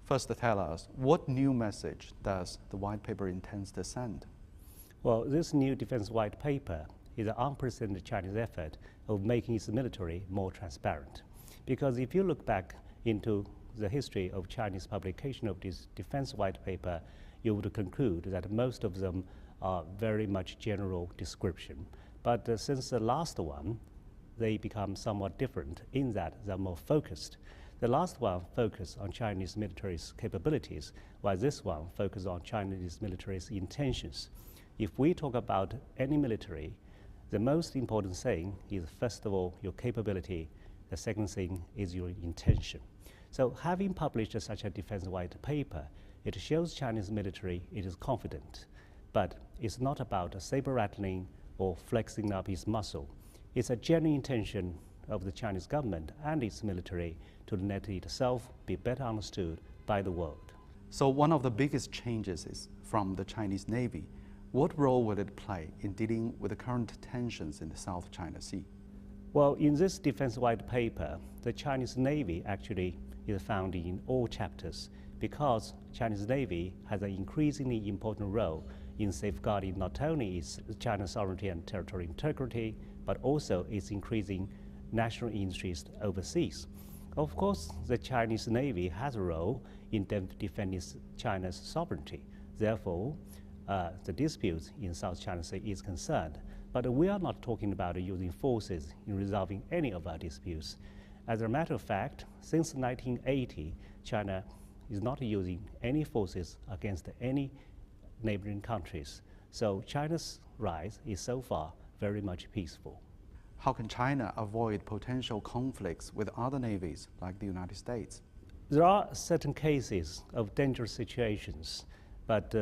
First, tell us, what new message does the white paper intends to send? Well, this new defense white paper is an unprecedented Chinese effort of making its military more transparent. Because if you look back into the history of Chinese publication of this defense white paper, you would conclude that most of them are very much general description. But since the last one, they become somewhat different in that they're more focused. The last one focused on Chinese military's capabilities, while this one focused on Chinese military's intentions. If we talk about any military, the most important thing is, first of all, your capability. The second thing is your intention. So having published such a defense white paper, it shows Chinese military it is confident, but it's not about saber rattling or flexing up its muscle. It's a genuine intention of the Chinese government and its military to let itself be better understood by the world. So one of the biggest changes is from the Chinese Navy. What role will it play in dealing with the current tensions in the South China Sea? Well, in this defense white paper, the Chinese Navy actually is found in all chapters because Chinese Navy has an increasingly important role in safeguarding not only its China's sovereignty and territorial integrity, but also its increasing national interest overseas. Of course, the Chinese Navy has a role in defending China's sovereignty. Therefore, the disputes in South China Sea is concerned. But we are not talking about using forces in resolving any of our disputes. As a matter of fact, since 1980, China is not using any forces against any neighboring countries. So China's rise is so far very much peaceful. How can China avoid potential conflicts with other navies like the United States? There are certain cases of dangerous situations, but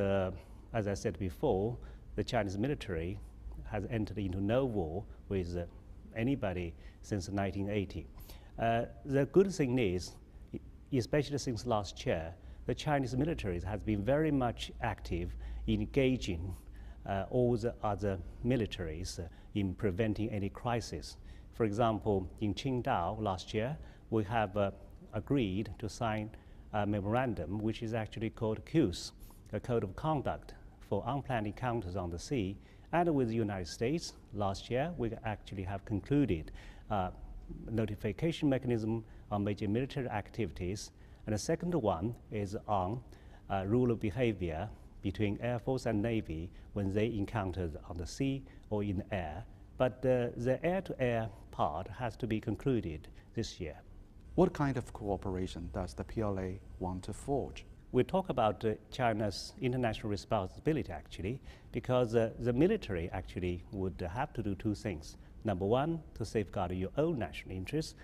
as I said before, the Chinese military has entered into no war with anybody since 1980. The good thing is, especially since last year, the Chinese military has been very much active in engaging all the other militaries in preventing any crisis. For example, in Qingdao last year, we have agreed to sign a memorandum which is actually called CUSE, a Code of Conduct for Unplanned Encounters on the Sea. And with the United States, last year, we actually have concluded a notification mechanism on major military activities. And the second one is on rule of behavior between Air Force and Navy when they encounter on the sea or in the air. But the air-to-air part has to be concluded this year. What kind of cooperation does the PLA want to forge? We talk about China's international responsibility actually, because the military actually would have to do two things. Number one, to safeguard your own national interests.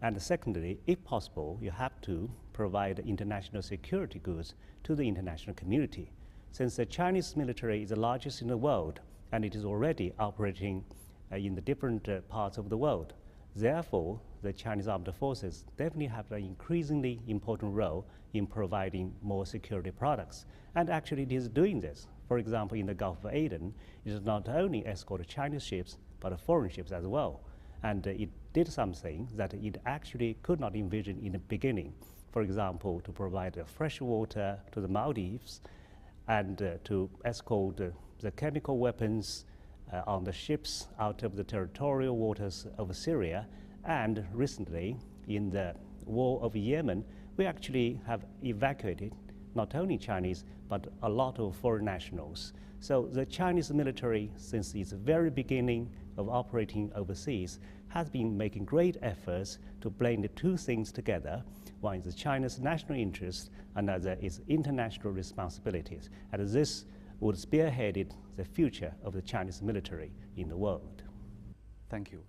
And secondly, if possible, you have to provide international security goods to the international community. Since the Chinese military is the largest in the world, and it is already operating in the different parts of the world. Therefore, the Chinese armed forces definitely have an increasingly important role in providing more security products. And actually it is doing this. For example, in the Gulf of Aden, it is not only escort Chinese ships, but foreign ships as well. And it did something that it actually could not envision in the beginning. For example, to provide fresh water to the Maldives and to escort the chemical weapons on the ships out of the territorial waters of Syria. And recently, in the war of Yemen, we actually have evacuated not only Chinese, but a lot of foreign nationals. So the Chinese military, since its very beginning of operating overseas, has been making great efforts to blend the two things together. One is China's national interest, another is international responsibilities. And this would spearhead the future of the Chinese military in the world. Thank you.